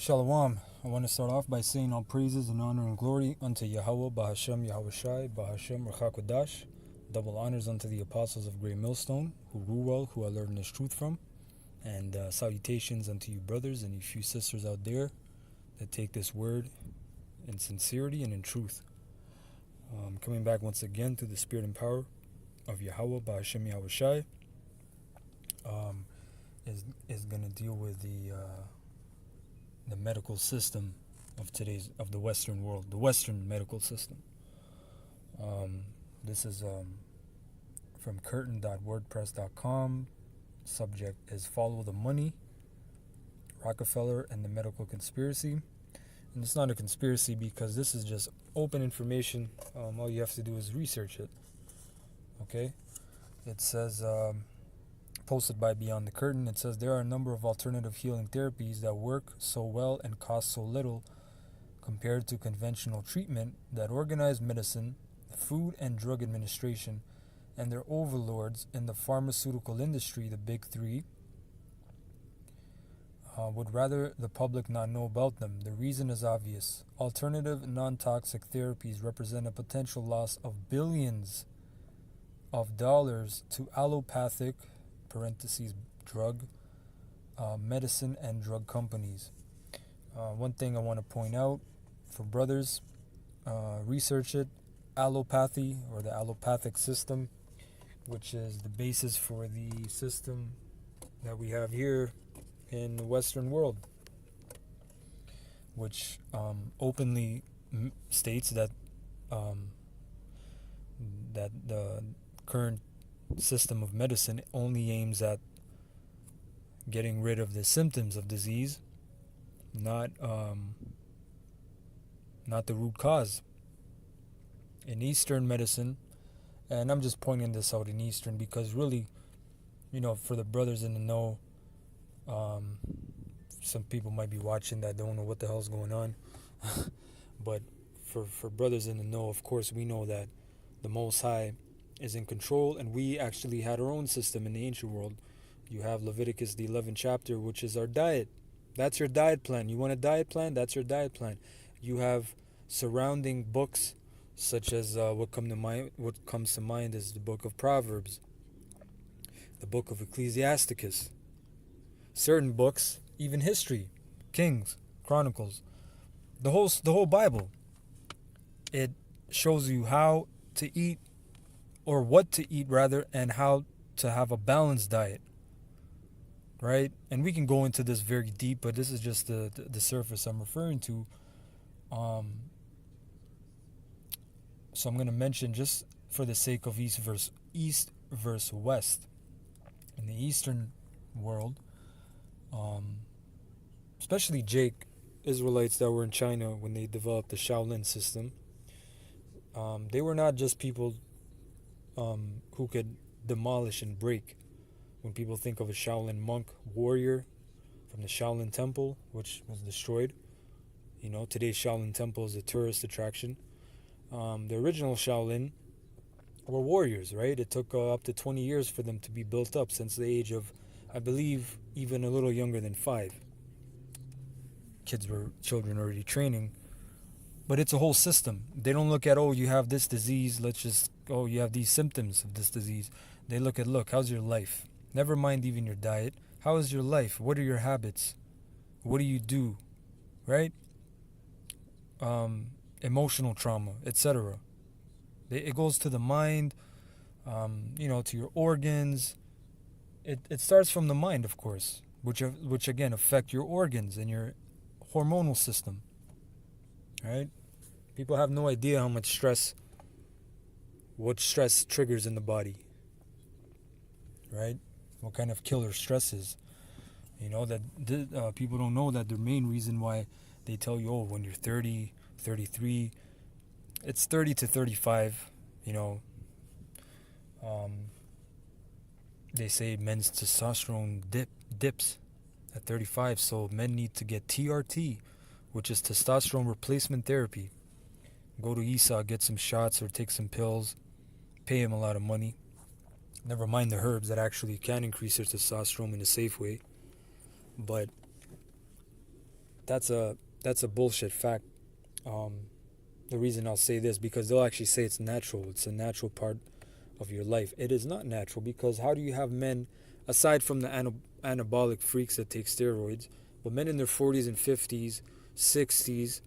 Shalom. I want to start off by saying all praises and honor and glory unto Yahweh, Bahashem, Yahushai, Bahashem, Rachakodash. Double honors unto the apostles of Great Millstone, who rule well, who I learned this truth from. And salutations unto you brothers and you few sisters out there that take this word in sincerity and in truth. Coming back once again through the spirit and power of Yahweh, Bahashem, Yahushai, is going to deal with the medical system of the Western world, the Western medical system. This is from curtain.wordpress.com. Subject is Follow the Money, Rockefeller and the Medical Conspiracy. And it's not a conspiracy because this is just open information. All you have to do is research it. Okay? It says, posted by Beyond the Curtain, it says there are a number of alternative healing therapies that work so well and cost so little compared to conventional treatment that organized medicine, the Food and Drug Administration, and their overlords in the pharmaceutical industry, the big three, would rather the public not know about them. The reason is obvious. Alternative non-toxic therapies represent a potential loss of billions of dollars to allopathic parentheses drug, medicine and drug companies. One thing I want to point out for brothers, research it. Allopathy, or the allopathic system, which is the basis for the system that we have here in the Western world, which openly states that that the current system of medicine only aims at getting rid of the symptoms of disease, not the root cause. In Eastern medicine, and I'm just pointing this out in Eastern because really, for the brothers in the know, some people might be watching that don't know what the hell's going on. But for brothers in the know, of course, we know that the Most High is in control, and we actually had our own system in the ancient world. You have Leviticus, the 11th chapter, which is our diet. That's your diet plan. You want a diet plan? That's your diet plan. You have surrounding books, such as what comes to mind is the book of Proverbs, the book of Ecclesiasticus, certain books, even history, Kings, Chronicles, the whole Bible. It shows you how to eat, or what to eat rather, and how to have a balanced diet, right? And we can go into this very deep, but this is just the surface I'm referring to. So I'm going to mention, just for the sake of East versus West. In the Eastern world, especially Israelites that were in China when they developed the Shaolin system, they were not just people who could demolish and break. When people think of a Shaolin monk warrior from the Shaolin Temple, which was destroyed, today's Shaolin Temple is a tourist attraction. The original Shaolin were warriors, right? It took up to 20 years for them to be built up, since the age of, I believe, even a little younger than 5. Children already training. But it's a whole system. They don't look at, you have this disease, you have these symptoms of this disease. They look at, how's your life? Never mind even your diet. How is your life? What are your habits? What do you do? Right? Emotional trauma, etc. It goes to the mind, to your organs. It starts from the mind, of course, which again affect your organs and your hormonal system. Right? People have no idea how much what stress triggers in the body. Right? What kind of killer stress is. That people don't know that the main reason why they tell you, when you're 30, 33, it's 30 to 35, they say men's testosterone dips at 35, so men need to get TRT, which is testosterone replacement therapy. Go to Esau, get some shots or take some pills, pay him a lot of money. Never mind the herbs that actually can increase your testosterone in a safe way. But that's a bullshit fact. Um, the reason I'll say this, because they'll actually say it's natural. It's a natural part of your life. It is not natural, because how do you have men, aside from the anabolic freaks that take steroids, but men in their 40s and 50s, 60s,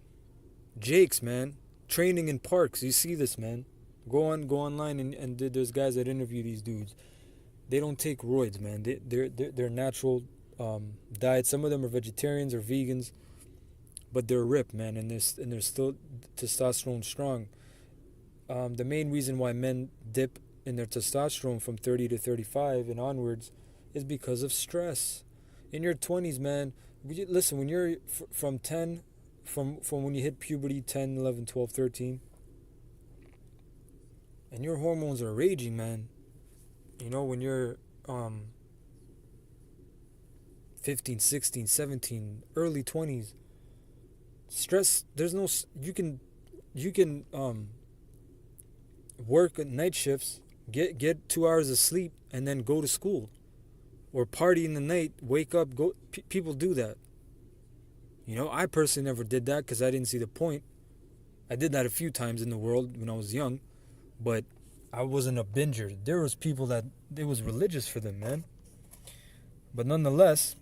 Jakes, man, training in parks. You see this, man. Go online, and there's guys that interview these dudes. They don't take roids, man. They're natural diet. Some of them are vegetarians or vegans, but they're ripped, man, and they're still testosterone strong. The main reason why men dip in their testosterone from 30 to 35 and onwards is because of stress. In your 20s, man, listen, when you're from when you hit puberty, 10, 11, 12, 13, and your hormones are raging, man. You know, when you're 15, 16, 17, early 20s, stress, there's no, you can work night shifts, get 2 hours of sleep, and then go to school, or party in the night, wake up, go. People do that. You know, I personally never did that because I didn't see the point. I did that a few times in the world when I was young, but I wasn't a binger. There was people that it was religious for them, man. But nonetheless,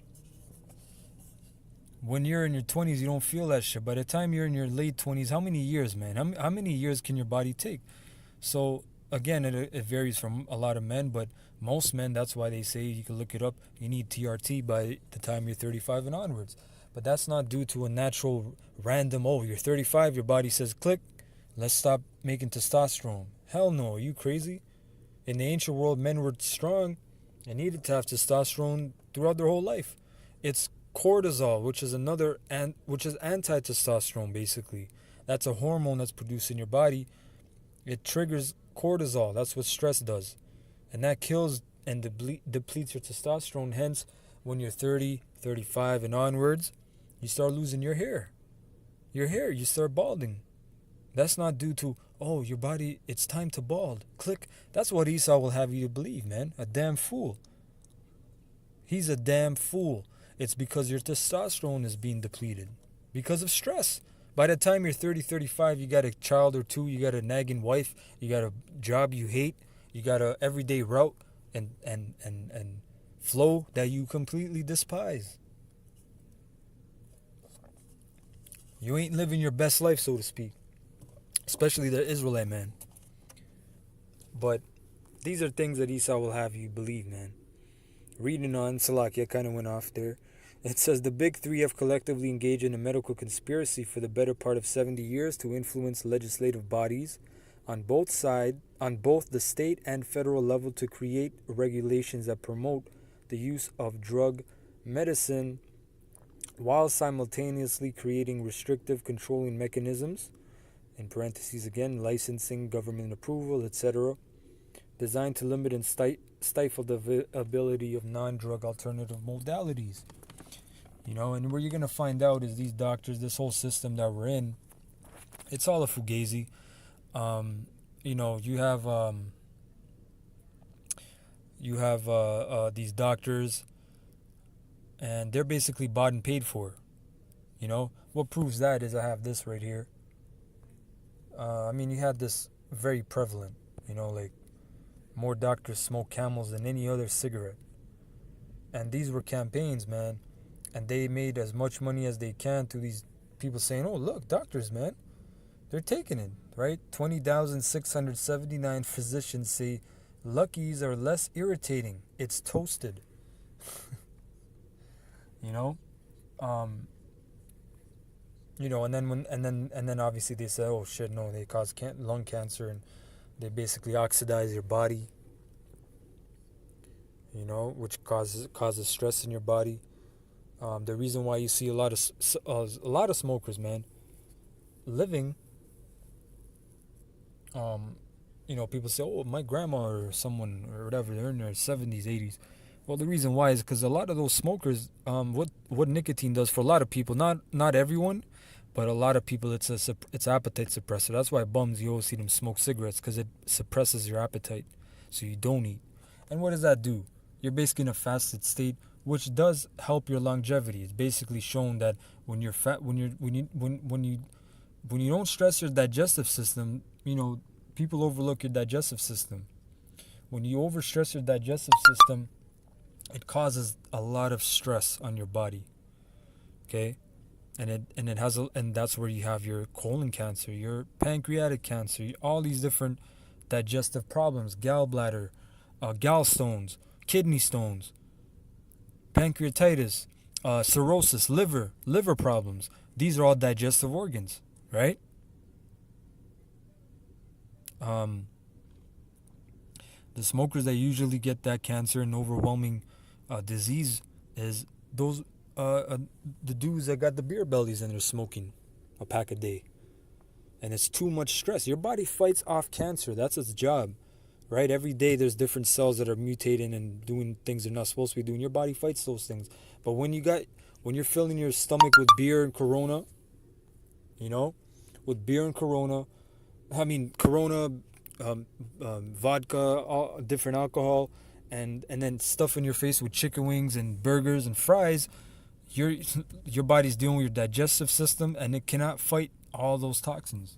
when you're in your 20s, you don't feel that shit. By the time you're in your late 20s, how many years, man? How many years can your body take? So, again, it varies from a lot of men, but most men, that's why they say, you can look it up, you need TRT by the time you're 35 and onwards. But that's not due to a natural, random, oh, you're 35, your body says, click, let's stop making testosterone. Hell no, are you crazy? In the ancient world, men were strong and needed to have testosterone throughout their whole life. It's cortisol, which is anti-testosterone, basically. That's a hormone that's produced in your body. It triggers cortisol. That's what stress does. And that kills and depletes your testosterone. Hence, when you're 30, 35 and onwards, you start losing your hair. You start balding. That's not due to, oh, your body, it's time to bald. Click. That's what Esau will have you to believe, man. A damn fool. He's a damn fool. It's because your testosterone is being depleted because of stress. By the time you're 30, 35, you got a child or two, you got a nagging wife, you got a job you hate, you got a everyday route and flow that you completely despise. You ain't living your best life, so to speak. Especially the Israelite man. But these are things that Esau will have you believe, man. Reading on, Salakia kind of went off there. It says the big three have collectively engaged in a medical conspiracy for the better part of 70 years to influence legislative bodies on both the state and federal level to create regulations that promote the use of drug medicine while simultaneously creating restrictive controlling mechanisms, in parentheses again, licensing, government approval, etc., designed to limit and stifle the ability of non-drug alternative modalities. You know, and where you're going to find out is these doctors, this whole system that we're in, it's all a fugazi. You know, you have these doctors, and they're basically bought and paid for. You know, what proves that is I have this right here. I mean, you had this very prevalent, you know, like more doctors smoke Camels than any other cigarette. And these were campaigns, man. And they made as much money as they can through these people saying, oh, look, doctors, man, they're taking it, right? 20,679 physicians say Luckies are less irritating. It's toasted. You know? You know, and then obviously they say, oh shit, no, they cause lung cancer, and they basically oxidize your body, you know, which causes stress in your body. The reason why you see a lot of smokers, man, living, you know, people say, oh, my grandma or someone or whatever, they're in their 70s, 80s. Well, the reason why is because a lot of those smokers, what nicotine does for a lot of people, not everyone, but a lot of people, it's appetite suppressor. That's why bums, you always see them smoke cigarettes, because it suppresses your appetite, so you don't eat. And what does that do? You're basically in a fasted state, which does help your longevity. It's basically shown that when you're fat, when you don't stress your digestive system, people overlook your digestive system. When you overstress your digestive system, it causes a lot of stress on your body. Okay, and that's where you have your colon cancer, your pancreatic cancer, all these different digestive problems, gallbladder, gallstones, kidney stones, pancreatitis, cirrhosis, liver problems. These are all digestive organs, right? The smokers that usually get that cancer and overwhelming disease is those the dudes that got the beer bellies and they're smoking a pack a day. And it's too much stress. Your body fights off cancer. That's its job, right? Every day there's different cells that are mutating and doing things they're not supposed to be doing. Your body fights those things. But when you're filling your stomach with beer and Corona, with beer and Corona, Corona, vodka, all different alcohol, and then stuffing your face with chicken wings and burgers and fries, your body's dealing with your digestive system, and it cannot fight all those toxins.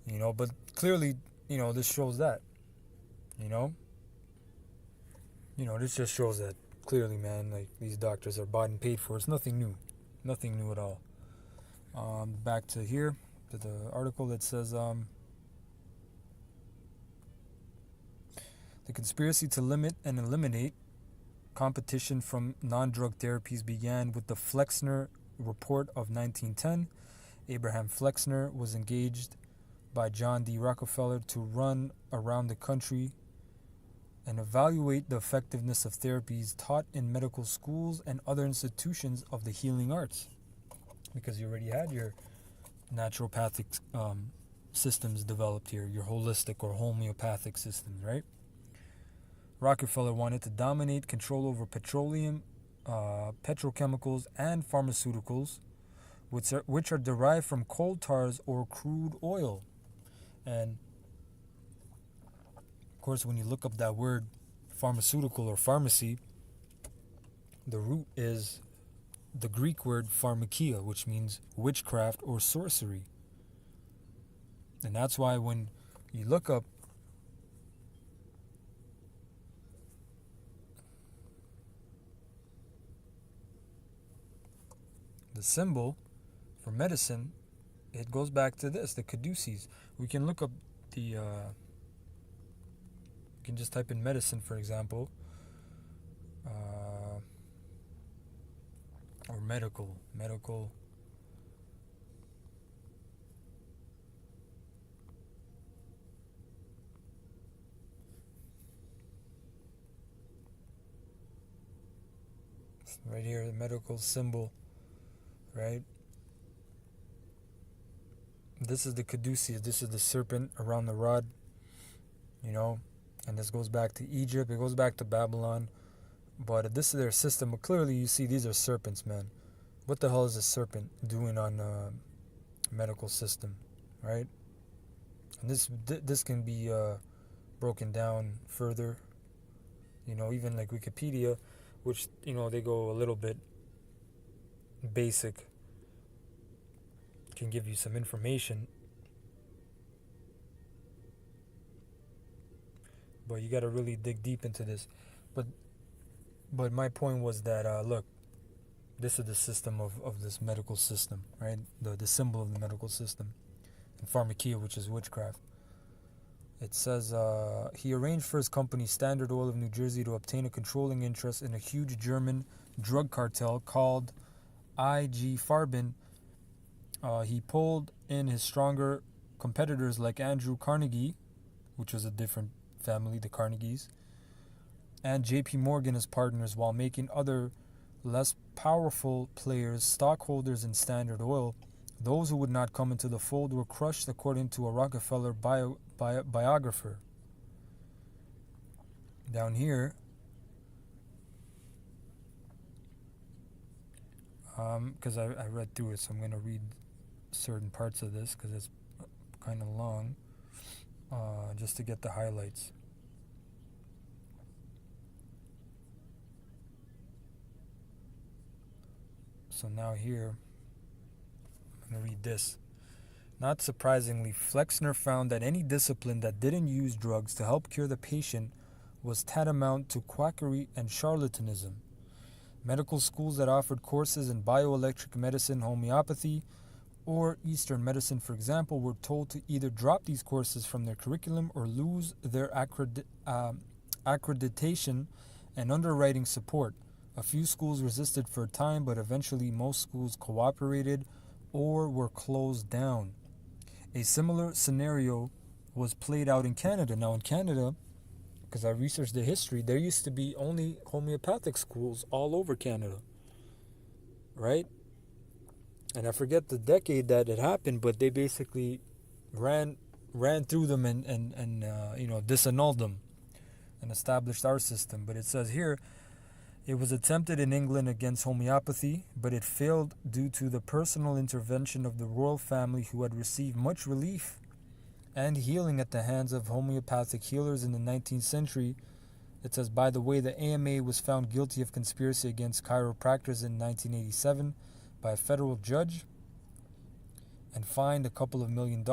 But clearly, this shows that. This just shows that clearly, man. Like, these doctors are bought and paid for. It's nothing new at all. Back to here, to the article that says the conspiracy to limit and eliminate competition from non-drug therapies began with the Flexner Report of 1910. Abraham Flexner was engaged by John D. Rockefeller to run around the country and evaluate the effectiveness of therapies taught in medical schools and other institutions of the healing arts. Because you already had your naturopathic systems developed here, your holistic or homeopathic systems, right? Rockefeller wanted to dominate control over petroleum, petrochemicals, and pharmaceuticals, which are derived from coal tars or crude oil. And of course, when you look up that word pharmaceutical or pharmacy, the root is the Greek word pharmakia, which means witchcraft or sorcery. And that's why when you look up the symbol for medicine, it goes back to this, the caduceus. We can look up you can just type in medicine, for example, or medical. Right here, the medical symbol, right? This is the caduceus. This is the serpent around the rod, and this goes back to Egypt. It goes back to Babylon. But this is their system. But clearly you see these are serpents, man. What the hell is a serpent doing on a medical system, right? And this can be broken down further. Even like Wikipedia, which, they go a little bit basic, can give you some information. But you got to really dig deep into this. But my point was that, look, this is the system of this medical system, right? The symbol of the medical system. And pharmakia, which is witchcraft. It says, he arranged for his company, Standard Oil of New Jersey, to obtain a controlling interest in a huge German drug cartel called IG Farben. He pulled in his stronger competitors like Andrew Carnegie, which was a different family, the Carnegies, and J.P. Morgan as partners, while making other less powerful players stockholders in Standard Oil. Those who would not come into the fold were crushed, according to a Rockefeller biographer. Down here, because I read through it, so I'm going to read certain parts of this because it's kind of long, just to get the highlights. So now here, I'm going to read this. Not surprisingly, Flexner found that any discipline that didn't use drugs to help cure the patient was tantamount to quackery and charlatanism. Medical schools that offered courses in bioelectric medicine, homeopathy, or Eastern medicine, for example, were told to either drop these courses from their curriculum or lose their accreditation and underwriting support. A few schools resisted for a time, but eventually most schools cooperated or were closed down. A similar scenario was played out in Canada. Now, in Canada, because I researched the history, there used to be only homeopathic schools all over Canada, right? And I forget the decade that it happened, but they basically ran through them and disannulled them and established our system. But it says here, it was attempted in England against homeopathy, but it failed due to the personal intervention of the royal family, who had received much relief and healing at the hands of homeopathic healers in the 19th century. It says, by the way, the AMA was found guilty of conspiracy against chiropractors in 1987 by a federal judge and fined $2 million.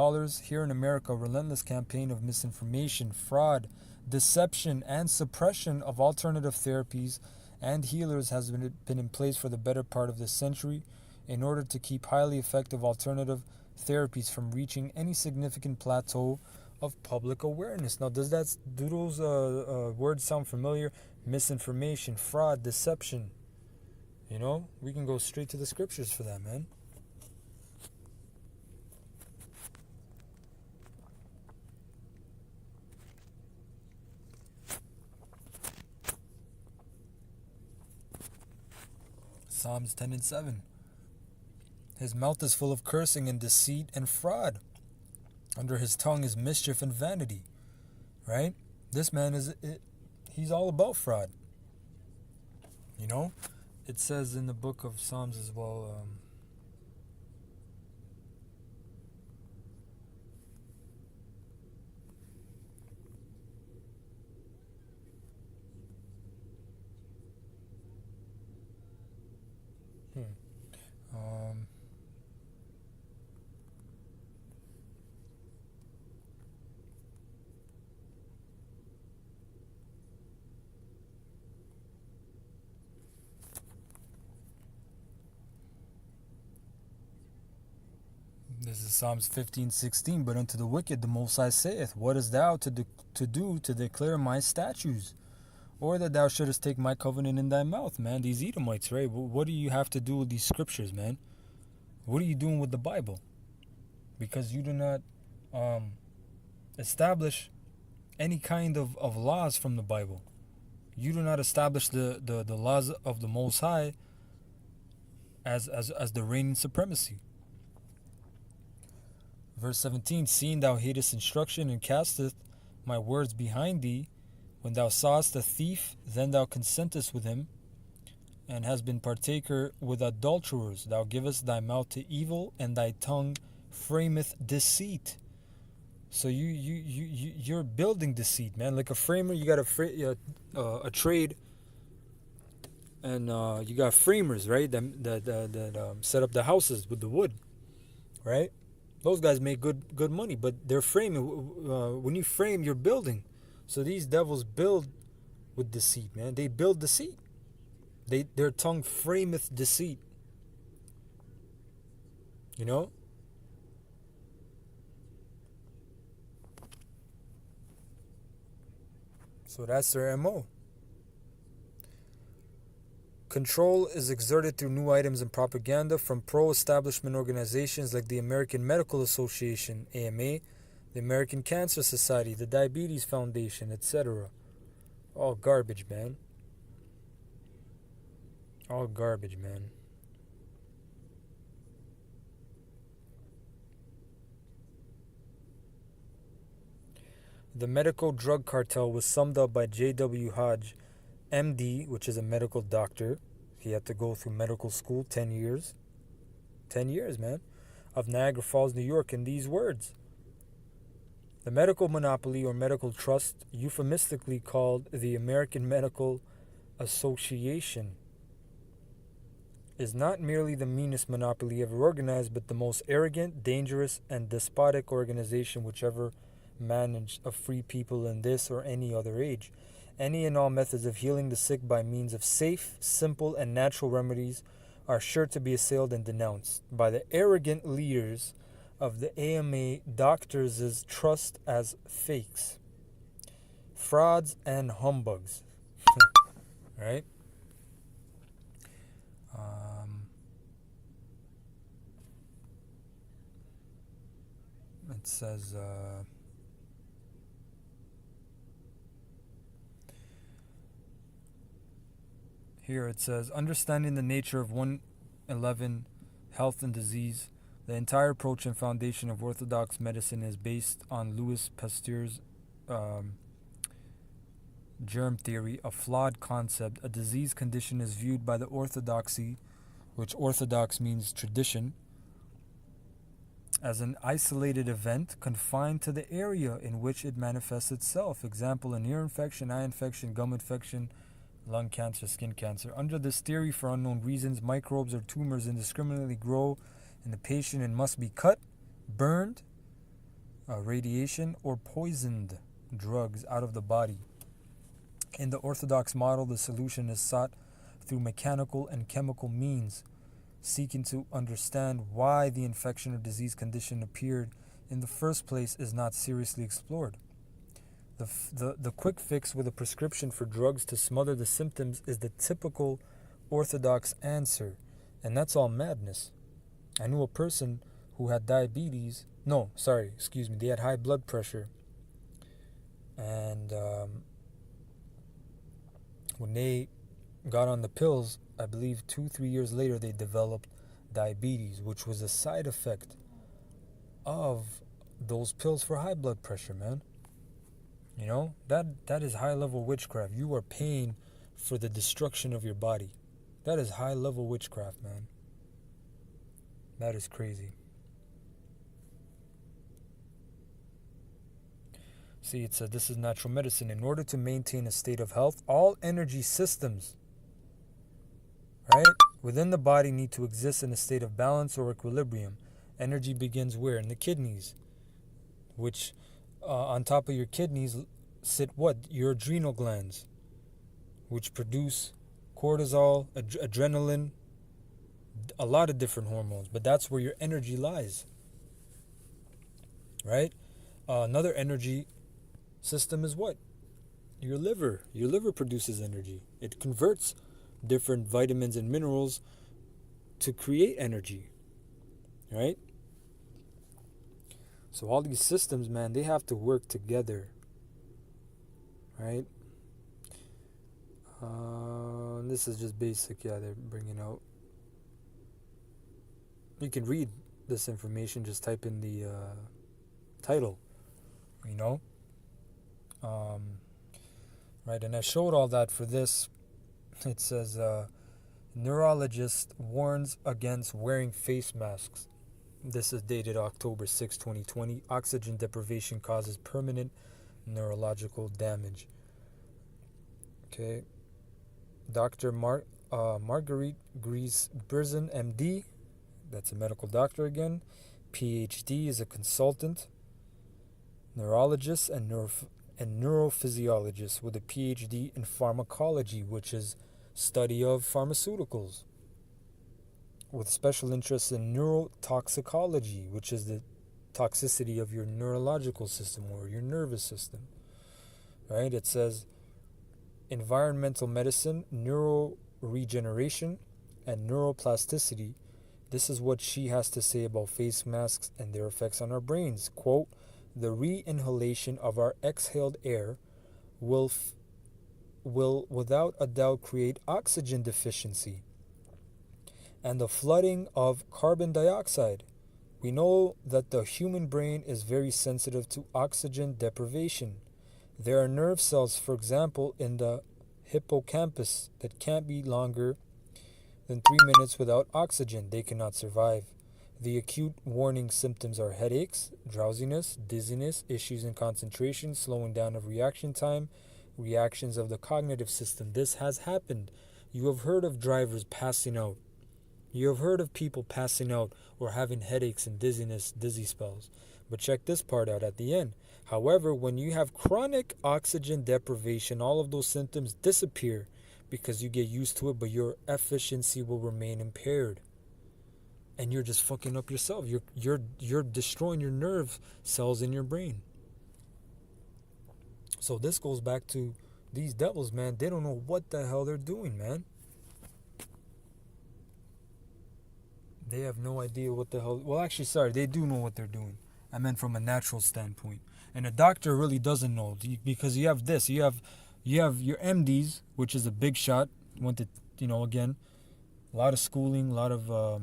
Here in America, a relentless campaign of misinformation, fraud, deception, and suppression of alternative therapies and healers has been in place for the better part of this century in order to keep highly effective alternative therapies from reaching any significant plateau of public awareness. Now, do those words sound familiar? Misinformation, fraud, deception. You know, we can go straight to the scriptures for that, man. Psalms 10 and 7. His mouth is full of cursing and deceit and fraud. Under his tongue is mischief and vanity. Right? This man he's all about fraud. You know? It says in the book of Psalms as well, this is Psalms 15:16. But unto the wicked the Most High saith, what hast thou to do to declare my statutes? Or that thou shouldest take my covenant in thy mouth, man. These Edomites, right? What do you have to do with these scriptures, man? What are you doing with the Bible? Because you do not establish any kind of laws from the Bible. You do not establish the laws of the Most High as the reigning supremacy. Verse 17, seeing thou hatest instruction and casteth my words behind thee, when thou sawest a thief, then thou consentest with him, and hast been partaker with adulterers. Thou givest thy mouth to evil, and thy tongue frameth deceit. So you're building deceit, man. Like a framer, you got a trade, and you got framers, right? That set up the houses with the wood, right? Those guys make good money, but they're framing. When you frame, you're building. So these devils build with deceit, man. They build deceit. Their tongue frameth deceit. You know? So that's their MO. Control is exerted through new items and propaganda from pro-establishment organizations like the American Medical Association, AMA, the American Cancer Society, the Diabetes Foundation, etc. All garbage, man. All garbage, man. The medical drug cartel was summed up by J.W. Hodge, MD, which is a medical doctor. He had to go through medical school, 10 years. 10 years, man. Of Niagara Falls, New York, in these words. The medical monopoly or medical trust, euphemistically called the American Medical Association, is not merely the meanest monopoly ever organized, but the most arrogant, dangerous, and despotic organization which ever managed a free people in this or any other age. Any and all methods of healing the sick by means of safe, simple, and natural remedies are sure to be assailed and denounced by the arrogant leaders of the AMA doctors' trust as fakes, frauds, and humbugs. Right? It says, here it says, understanding the nature of 111, health and disease, the entire approach and foundation of Orthodox medicine is based on Louis Pasteur's germ theory, a flawed concept. A disease condition is viewed by the orthodoxy, which orthodox means tradition, as an isolated event confined to the area in which it manifests itself. Example, an ear infection, eye infection, gum infection, lung cancer, skin cancer. Under this theory, for unknown reasons, microbes or tumors indiscriminately grow in the patient and must be cut, burned, radiation, or poisoned drugs out of the body. In the Orthodox model, the solution is sought through mechanical and chemical means, seeking to understand why the infection or disease condition appeared in the first place is not seriously explored. The quick fix with a prescription for drugs to smother the symptoms is the typical Orthodox answer, and that's all madness. I knew a person who had they had high blood pressure, and when they got on the pills, I believe 2-3 years later they developed diabetes, which was a side effect of those pills for high blood pressure, man. You know, that is high level witchcraft. You are paying for the destruction of your body. That is high level witchcraft, man. That is crazy. See, it said this is natural medicine. In order to maintain a state of health, all energy systems, right, within the body need to exist in a state of balance or equilibrium. Energy begins where? In the kidneys, which on top of your kidneys sit what? Your adrenal glands, which produce cortisol, adrenaline, a lot of different hormones, but that's where your energy lies, right? Another energy system is what? Your liver. Your liver produces energy. It converts different vitamins and minerals to create energy, right? So all these systems, man, they have to work together, right? This is just basic, they're bringing out. You can read this information, just type in the title, you know? Right, and I showed all that for this. It says, neurologist warns against wearing face masks. This is dated October 6, 2020. Oxygen deprivation causes permanent neurological damage. Okay. Dr. Marguerite Gries-Berzin, MD, that's a medical doctor again. PhD, is a consultant, neurologist, and neurophysiologist with a PhD in pharmacology, which is study of pharmaceuticals, with special interest in neurotoxicology, which is the toxicity of your neurological system or your nervous system, right? It says environmental medicine, neuroregeneration, and neuroplasticity. This is what she has to say about face masks and their effects on our brains. Quote, the re-inhalation of our exhaled air will without a doubt create oxygen deficiency and the flooding of carbon dioxide. We know that the human brain is very sensitive to oxygen deprivation. There are nerve cells, for example, in the hippocampus that can't be longer than 3 minutes without oxygen. They cannot survive. The acute warning symptoms are headaches, drowsiness, dizziness, issues in concentration, slowing down of reaction time, reactions of the cognitive system. This has happened. You have heard of drivers passing out You have heard of people passing out or having headaches and dizziness, dizzy spells. But check this part out at the end. However, when you have chronic oxygen deprivation, all of those symptoms disappear because you get used to it, but your efficiency will remain impaired. And you're just fucking up yourself. You're destroying your nerve cells in your brain. So this goes back to these devils, man. They don't know what the hell they're doing, man. They have no idea what the hell. Well, actually, sorry, they do know what they're doing. I meant from a natural standpoint. And a doctor really doesn't know, because you have this. You have your MDs, which is a big shot. Went to, again, a lot of schooling, a lot of what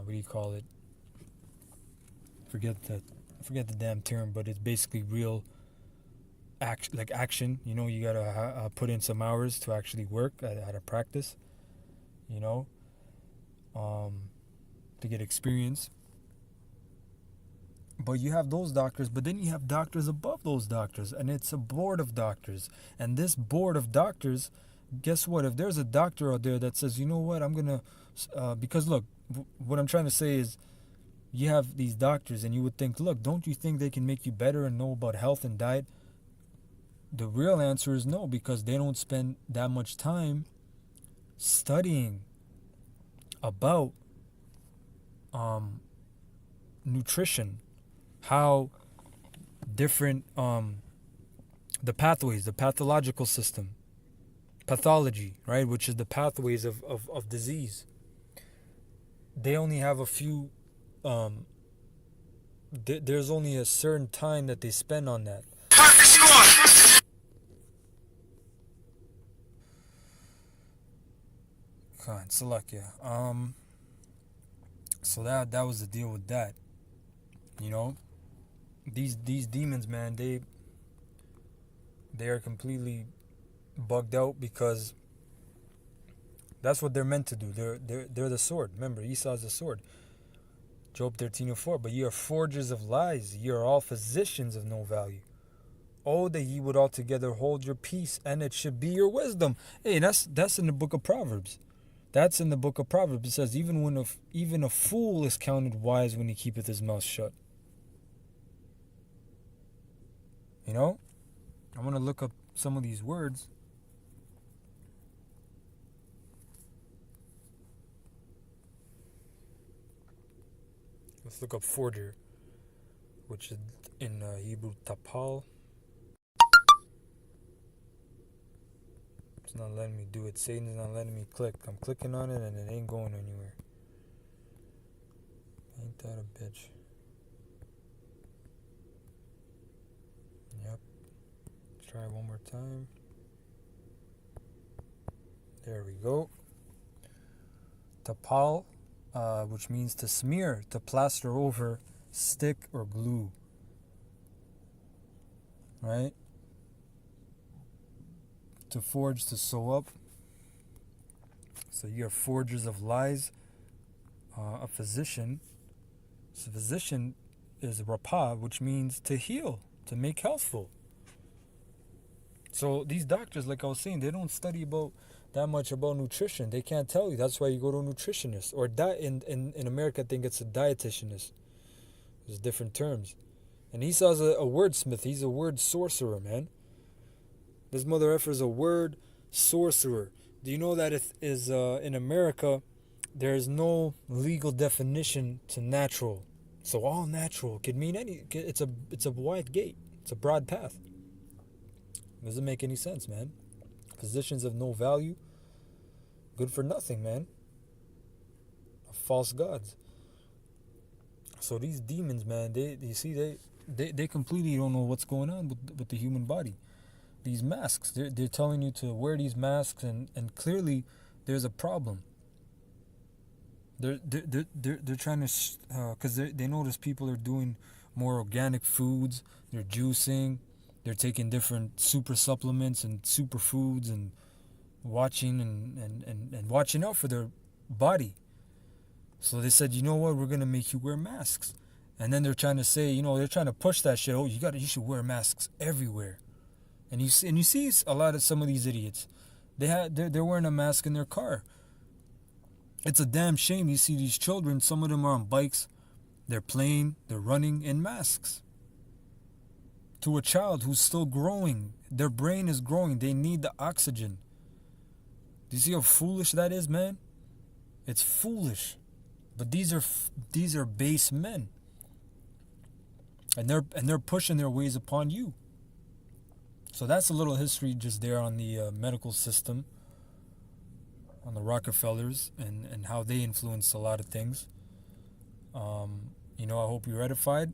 do you call it? Forget the damn term, but it's basically real action. You gotta put in some hours to actually work at a practice. To get experience. But you have those doctors, but then you have doctors above those doctors, and it's a board of doctors. And this board of doctors, guess what? If there's a doctor out there that says, you know what, I'm gonna, because look, what I'm trying to say is, you have these doctors, and you would think, look, don't you think they can make you better and know about health and diet? The real answer is no, because they don't spend that much time studying about nutrition, how different the pathways, the pathological system, pathology, right, which is the pathways of disease. They only have a few there's only a certain time that they spend on that. Salakia. So that was the deal with that. These demons, man, they are completely bugged out, because that's what they're meant to do. They're the sword. Remember, Esau is the sword. Job 13:4. But ye are forgers of lies. Ye are all physicians of no value. Oh, that ye would altogether hold your peace, and it should be your wisdom. Hey, that's in the book of Proverbs. That's in the book of Proverbs. It says, even a fool is counted wise when he keepeth his mouth shut. I'm going to look up some of these words. Let's look up forger, which is in Hebrew tapal. It's not letting me do it. Satan's not letting me click. I'm clicking on it and it ain't going anywhere. Ain't that a bitch? Yep. Let's try one more time. There we go. Tapal, which means to smear, to plaster over, stick, or glue. Right? To forge, to sew up. So you're forgers of lies. A physician. So physician is rapa, which means to heal, to make healthful. So these doctors, like I was saying, they don't study that much about nutrition. They can't tell you. That's why you go to a nutritionist. Or in America, I think it's a dietitianist. There's different terms. And Esau's a wordsmith. He's a word sorcerer, man. This mother effer is a word sorcerer. Do you know that it is in America, there is no legal definition to natural. So all natural could mean it's a wide gate. It's a broad path. It doesn't make any sense, man. Physicians of no value, good for nothing, man. False gods. So these demons, man, they completely don't know what's going on with the human body. These masks, they're telling you to wear these masks, and clearly there's a problem. They're trying to, because they notice people are doing more organic foods. They're juicing. They're taking different super supplements and super foods, and watching and watching out for their body. So they said, you know what, we're gonna make you wear masks. And then they're trying to say, they're trying to push that shit. Oh, you should wear masks everywhere. And you see a lot of some of these idiots. They're wearing a mask in their car. It's a damn shame you see these children, some of them are on bikes, they're playing, they're running in masks. To a child who's still growing, their brain is growing, they need the oxygen. Do you see how foolish that is, man? It's foolish. But these are base men. And they're pushing their ways upon you. So that's a little history just there on the medical system, on the Rockefellers, and how they influenced a lot of things. I hope you're edified.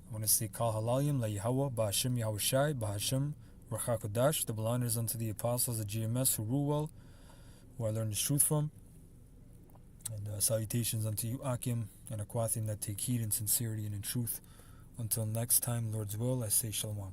I want to say Kal Halalim, La Yahweh, Bahashim Yahushai, Bahashim, Rachakodash, double honors unto the apostles of GMS who rule well, who I learned the truth from. And salutations unto you, Akim, and Aquathim that take heed in sincerity and in truth. Until next time, Lord's will, I say Shalom.